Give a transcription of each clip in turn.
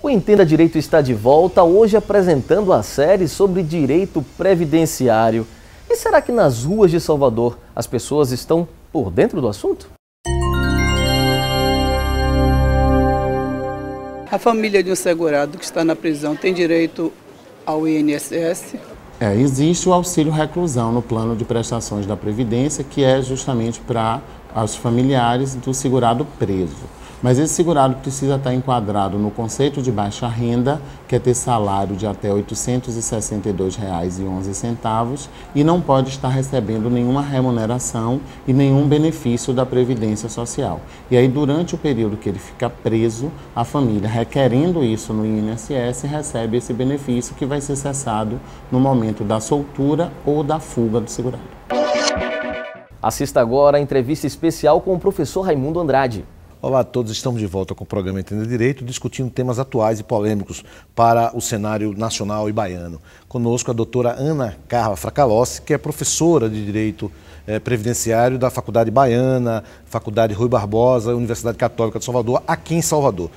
O Entenda Direito está de volta, hoje apresentando a série sobre direito previdenciário. E será que nas ruas de Salvador as pessoas estão por dentro do assunto? A família de um segurado que está na prisão tem direito ao INSS? Existe o auxílio reclusão no plano de prestações da Previdência, que é justamente para os familiares do segurado preso. Mas esse segurado precisa estar enquadrado no conceito de baixa renda, que é ter salário de até R$ 862,11 e não pode estar recebendo nenhuma remuneração e nenhum benefício da Previdência Social. E aí, durante o período que ele fica preso, a família, requerendo isso no INSS, recebe esse benefício que vai ser cessado no momento da soltura ou da fuga do segurado. Assista agora a entrevista especial com o professor Raimundo Andrade. Olá a todos, estamos de volta com o programa Entenda Direito, discutindo temas atuais e polêmicos para o cenário nacional e baiano. Conosco a doutora Ana Carla Fracalossi, que é professora de Direito Previdenciário da Faculdade Baiana, Faculdade Rui Barbosa, Universidade Católica de Salvador, aqui em Salvador.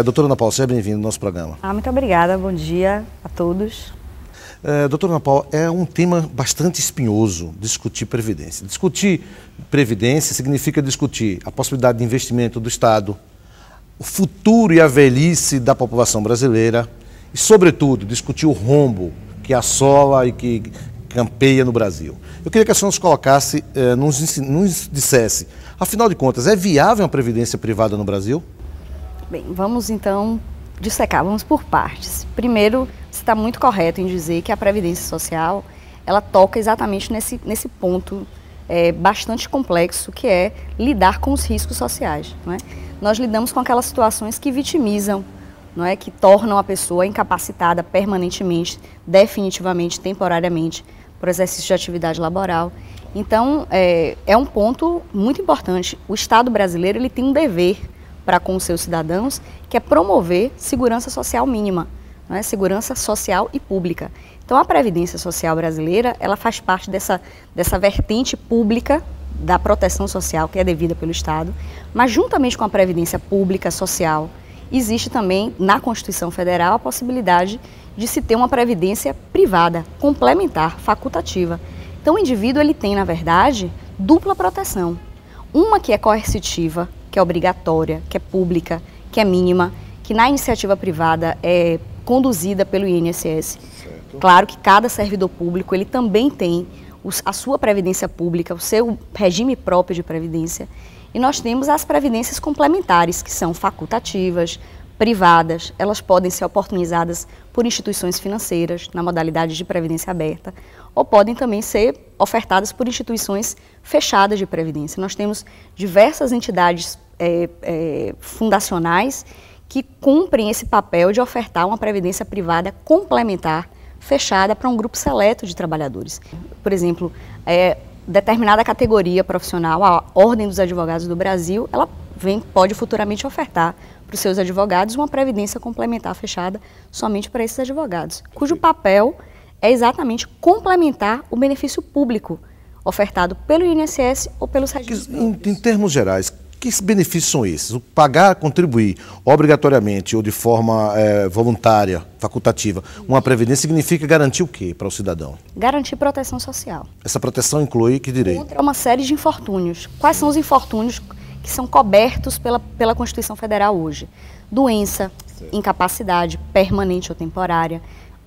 Doutora Ana Paula, seja bem-vinda ao nosso programa. Muito obrigada, bom dia a todos. Doutora Ana Paula, é um tema bastante espinhoso discutir Previdência. Discutir Previdência significa discutir a possibilidade de investimento do Estado, o futuro e a velhice da população brasileira e, sobretudo, discutir o rombo que assola e que campeia no Brasil. Eu queria que a senhora nos colocasse, nos dissesse, afinal de contas, é viável uma Previdência privada no Brasil? Bem, vamos então dissecar, vamos por partes. Primeiro, você está muito correto em dizer que a Previdência Social, ela toca exatamente nesse ponto bastante complexo, que é lidar com os riscos sociais. Não é? Nós lidamos com aquelas situações que vitimizam, não é? Que tornam a pessoa incapacitada permanentemente, definitivamente, temporariamente, por exercício de atividade laboral. Então, é um ponto muito importante. O Estado brasileiro ele tem um dever para com os seus cidadãos, que é promover segurança social mínima, não é? Segurança social e pública. Então, a Previdência Social brasileira, ela faz parte dessa vertente pública da proteção social, que é devida pelo Estado, mas juntamente com a Previdência Pública Social, existe também, na Constituição Federal, a possibilidade de se ter uma Previdência privada, complementar, facultativa. Então, o indivíduo, ele tem, na verdade, dupla proteção. Uma que é coercitiva, que é obrigatória, que é pública, que é mínima, que na iniciativa privada é conduzida pelo INSS. Certo. Claro que cada servidor público ele também tem a sua previdência pública, o seu regime próprio de previdência. E nós temos as previdências complementares, que são facultativas, privadas, elas podem ser oportunizadas por instituições financeiras, na modalidade de previdência aberta, ou podem também ser ofertadas por instituições fechadas de previdência. Nós temos diversas entidades fundacionais que cumprem esse papel de ofertar uma previdência privada complementar, fechada para um grupo seleto de trabalhadores. Por exemplo, determinada categoria profissional, a Ordem dos Advogados do Brasil, ela pode futuramente ofertar para os seus advogados uma previdência complementar fechada somente para esses advogados, cujo papel é exatamente complementar o benefício público ofertado pelo INSS ou pelos regimes próprios. Em termos gerais, que benefícios são esses? O pagar, contribuir obrigatoriamente ou de forma voluntária, facultativa, uma previdência significa garantir o quê para o cidadão? Garantir proteção social. Essa proteção inclui que direito? Contra uma série de infortúnios. Quais são os infortúnios que são cobertos pela Constituição Federal hoje? Doença, certo. Incapacidade permanente ou temporária,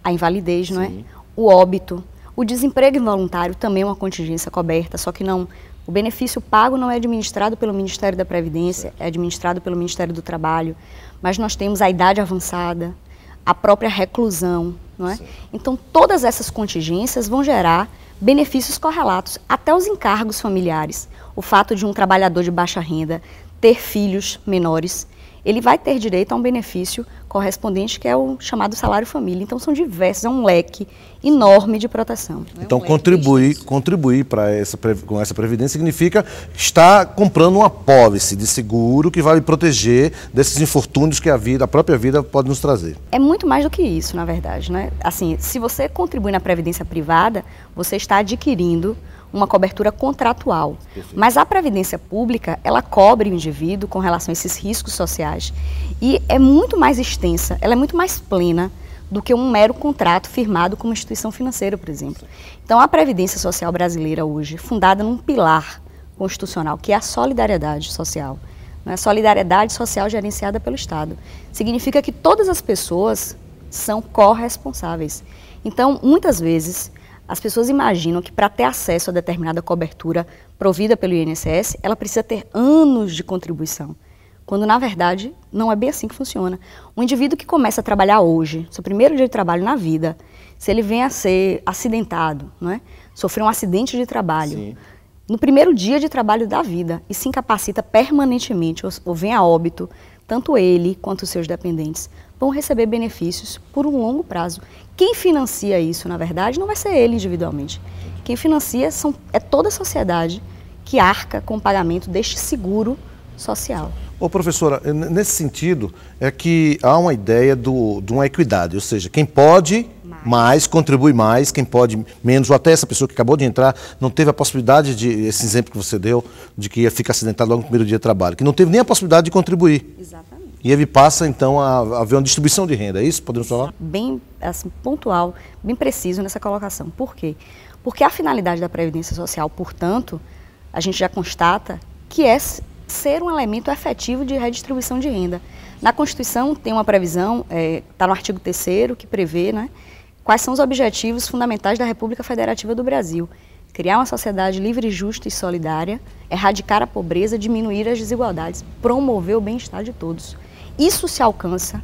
a invalidez, não é? O óbito, o desemprego involuntário também é uma contingência coberta, só que não. O benefício pago não é administrado pelo Ministério da Previdência, certo. É administrado pelo Ministério do Trabalho, mas nós temos a idade avançada, a própria reclusão, não é? Certo. Então, todas essas contingências vão gerar benefícios correlatos, até os encargos familiares. O fato de um trabalhador de baixa renda ter filhos menores, ele vai ter direito a um benefício correspondente, que é o chamado salário família. Então, são diversos, é um leque enorme de proteção. Então, contribuir com essa previdência significa estar comprando uma pólice de seguro que vai proteger desses infortúnios que a própria vida pode nos trazer. É muito mais do que isso, na verdade, né? Assim, se você contribui na previdência privada, você está adquirindo uma cobertura contratual. Mas a previdência pública, ela cobre o indivíduo com relação a esses riscos sociais e é muito mais extensa, ela é muito mais plena do que um mero contrato firmado com uma instituição financeira, por exemplo. Então, a Previdência Social brasileira hoje, fundada num pilar constitucional, que é a solidariedade social, né? Solidariedade social gerenciada pelo Estado, significa que todas as pessoas são corresponsáveis. Então, muitas vezes, as pessoas imaginam que para ter acesso a determinada cobertura provida pelo INSS, ela precisa ter anos de contribuição, quando, na verdade, não é bem assim que funciona. Um indivíduo que começa a trabalhar hoje, seu primeiro dia de trabalho na vida, se ele vem a ser acidentado, não é? Sofrer um acidente de trabalho, sim, no primeiro dia de trabalho da vida, e se incapacita permanentemente, ou vem a óbito, tanto ele quanto os seus dependentes vão receber benefícios por um longo prazo. Quem financia isso, na verdade, não vai ser ele individualmente. Quem financia é toda a sociedade que arca com o pagamento deste seguro social. Ô, professora, nesse sentido, é que há uma ideia de uma equidade, ou seja, quem pode mais, contribui mais, quem pode menos, ou até essa pessoa que acabou de entrar, não teve a possibilidade esse exemplo que você deu, de que ia ficar acidentado logo no primeiro dia de trabalho, que não teve nem a possibilidade de contribuir. Exatamente. E ele passa, então, a haver uma distribuição de renda, é isso? Podemos falar? Bem assim, pontual, bem preciso nessa colocação. Por quê? Porque a finalidade da Previdência Social, portanto, a gente já constata que é ser um elemento efetivo de redistribuição de renda. Na Constituição tem uma previsão, está no artigo 3º, que prevê, né, quais são os objetivos fundamentais da República Federativa do Brasil. Criar uma sociedade livre, justa e solidária, erradicar a pobreza, diminuir as desigualdades, promover o bem-estar de todos. Isso se alcança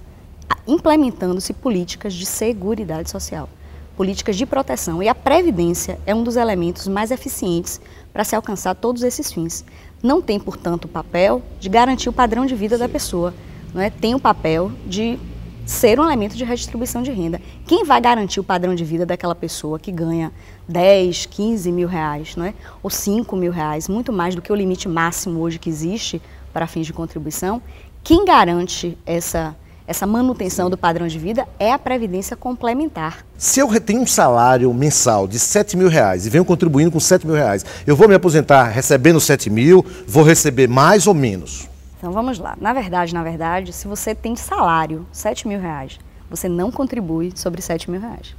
implementando-se políticas de seguridade social, políticas de proteção. E a Previdência é um dos elementos mais eficientes para se alcançar todos esses fins. Não tem, portanto, o papel de garantir o padrão de vida da pessoa, não é? Tem o papel de ser um elemento de redistribuição de renda. Quem vai garantir o padrão de vida daquela pessoa que ganha 10, 15 mil reais, não é? Ou 5 mil reais, muito mais do que o limite máximo hoje que existe para fins de contribuição? Quem garante essa manutenção do padrão de vida é a Previdência Complementar. Se eu tenho um salário mensal de 7 mil reais e venho contribuindo com 7 mil reais, eu vou me aposentar recebendo 7 mil, vou receber mais ou menos? Então vamos lá. Na verdade, se você tem salário, 7 mil reais, você não contribui sobre 7 mil reais.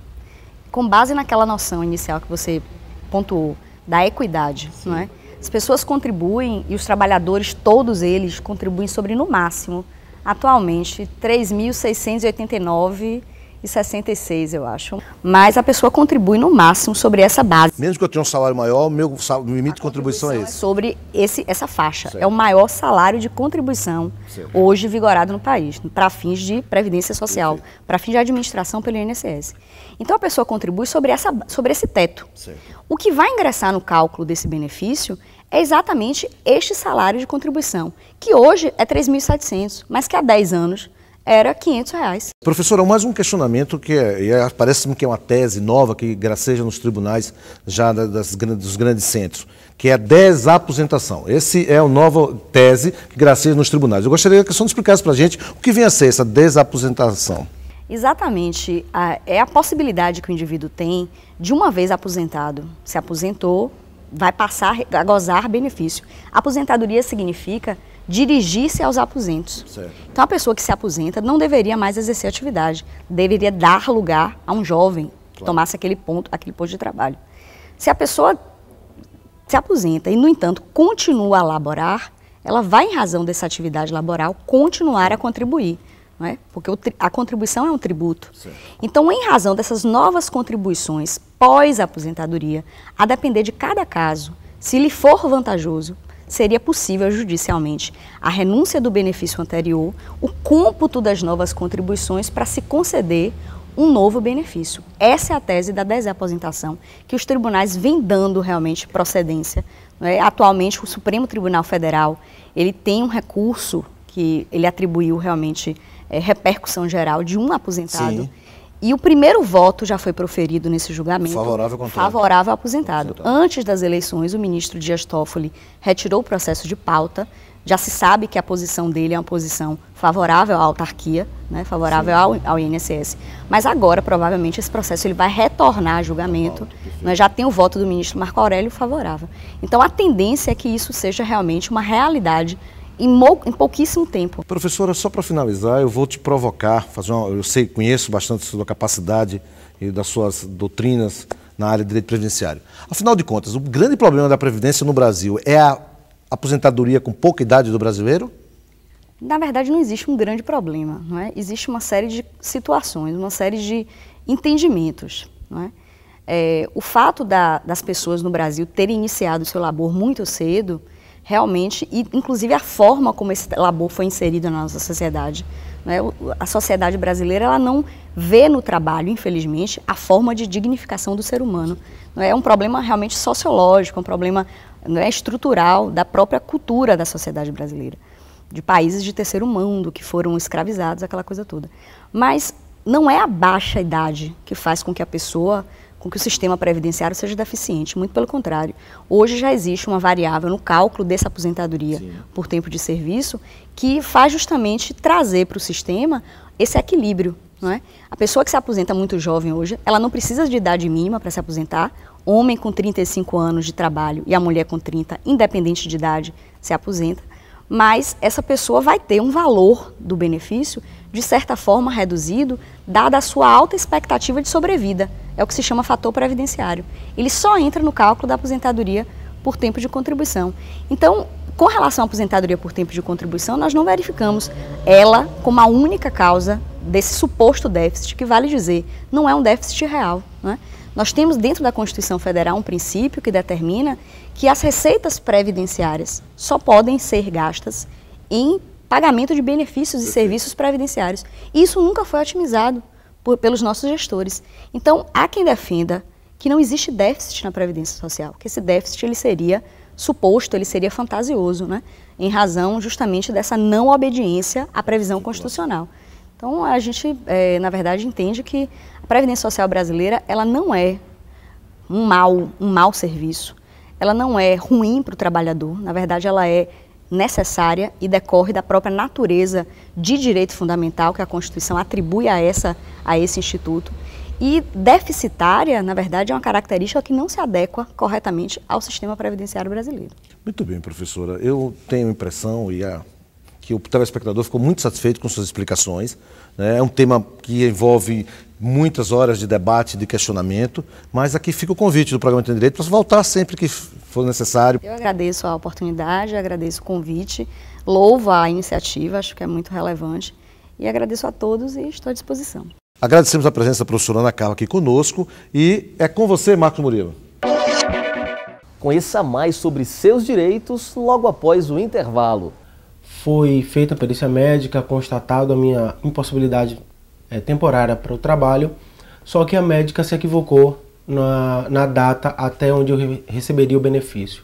Com base naquela noção inicial que você pontuou, da equidade, não é? As pessoas contribuem e os trabalhadores, todos eles, contribuem sobre, no máximo, atualmente, R$ 3.689,66, eu acho. Mas a pessoa contribui no máximo sobre essa base. Mesmo que eu tenha um salário maior, o meu limite de contribuição é esse? Sobre essa faixa. Certo. É o maior salário de contribuição hoje vigorado no país, para fins de previdência social, para fins de administração pelo INSS. Então a pessoa contribui sobre esse teto. Certo. O que vai ingressar no cálculo desse benefício é exatamente este salário de contribuição, que hoje é 3.700, mas que há 10 anos era R$ 500 reais. Professora, mais um questionamento que parece-me que é uma tese nova que graceja nos tribunais já dos grandes centros, que é a desaposentação. Essa é a nova tese que graceja nos tribunais. Eu gostaria que a senhora explicasse para a gente o que vem a ser essa desaposentação. Exatamente. É a possibilidade que o indivíduo tem de, uma vez aposentado, se aposentou, vai passar a gozar benefício. Aposentadoria significa dirigir-se aos aposentos. Certo. Então, a pessoa que se aposenta não deveria mais exercer atividade, deveria dar lugar a um jovem que tomasse aquele posto de trabalho. Se a pessoa se aposenta e, no entanto, continua a laborar, ela vai, em razão dessa atividade laboral, continuar a contribuir, não é? Porque a contribuição é um tributo. Certo. Então, em razão dessas novas contribuições pós-aposentadoria, a depender de cada caso, se lhe for vantajoso, seria possível judicialmente a renúncia do benefício anterior, o cômputo das novas contribuições para se conceder um novo benefício. Essa é a tese da desaposentação, que os tribunais vêm dando realmente procedência. Não é? Atualmente, o Supremo Tribunal Federal, ele tem um recurso que ele atribuiu realmente repercussão geral de um aposentado. Sim. E o primeiro voto já foi proferido nesse julgamento favorável ao aposentado. Antes das eleições, o ministro Dias Toffoli retirou o processo de pauta. Já se sabe que a posição dele é uma posição favorável à autarquia, né, favorável ao INSS. Mas agora, provavelmente, esse processo ele vai retornar a julgamento. Nós já tem o voto do ministro Marco Aurélio favorável. Então, a tendência é que isso seja realmente uma realidade em pouquíssimo tempo. Professora, só para finalizar, eu vou te provocar, conheço bastante da sua capacidade e das suas doutrinas na área de direito previdenciário. Afinal de contas, o grande problema da Previdência no Brasil é a aposentadoria com pouca idade do brasileiro? Na verdade, não existe um grande problema, não é? Existe uma série de situações, uma série de entendimentos, não é? O fato das pessoas no Brasil terem iniciado o seu labor muito cedo, realmente, e inclusive a forma como esse labor foi inserido na nossa sociedade, né? A sociedade brasileira ela não vê no trabalho, infelizmente, a forma de dignificação do ser humano. Não é um problema realmente sociológico, um problema não é, estrutural da própria cultura da sociedade brasileira, de países de terceiro mundo que foram escravizados, aquela coisa toda. Mas não é a baixa idade que faz com que o sistema previdenciário seja deficiente, muito pelo contrário. Hoje já existe uma variável no cálculo dessa aposentadoria por tempo de serviço que faz justamente trazer para o sistema esse equilíbrio, não é? A pessoa que se aposenta muito jovem hoje, ela não precisa de idade mínima para se aposentar, homem com 35 anos de trabalho e a mulher com 30, independente de idade, se aposenta, mas essa pessoa vai ter um valor do benefício, de certa forma reduzido, dada a sua alta expectativa de sobrevida. É o que se chama fator previdenciário. Ele só entra no cálculo da aposentadoria por tempo de contribuição. Então, com relação à aposentadoria por tempo de contribuição, nós não verificamos ela como a única causa desse suposto déficit, que vale dizer, não é um déficit real, né? Nós temos dentro da Constituição Federal um princípio que determina que as receitas previdenciárias só podem ser gastas em pagamento de benefícios e serviços previdenciários. Isso nunca foi otimizado pelos nossos gestores. Então, há quem defenda que não existe déficit na Previdência Social, que esse déficit ele seria suposto, ele seria fantasioso, né? Em razão justamente dessa não obediência à previsão constitucional. Então, a gente, na verdade, entende que a Previdência Social brasileira, ela não é um mau serviço, ela não é ruim para o trabalhador, na verdade, ela é necessária e decorre da própria natureza de direito fundamental que a Constituição atribui a esse instituto. E deficitária, na verdade, é uma característica que não se adequa corretamente ao sistema previdenciário brasileiro. Muito bem, professora. Eu tenho a impressão que o telespectador ficou muito satisfeito com suas explicações, né? É um tema que envolve muitas horas de debate, de questionamento, mas aqui fica o convite do Programa Entendendo Direito para você voltar sempre que for necessário. Eu agradeço a oportunidade, agradeço o convite, louvo a iniciativa, acho que é muito relevante, e agradeço a todos e estou à disposição. Agradecemos a presença da professora Ana Carla aqui conosco e é com você, Marcos Murilo. Conheça mais sobre seus direitos logo após o intervalo. Foi feita a perícia médica, constatado a minha impossibilidade temporária para o trabalho, só que a médica se equivocou na data até onde eu receberia o benefício.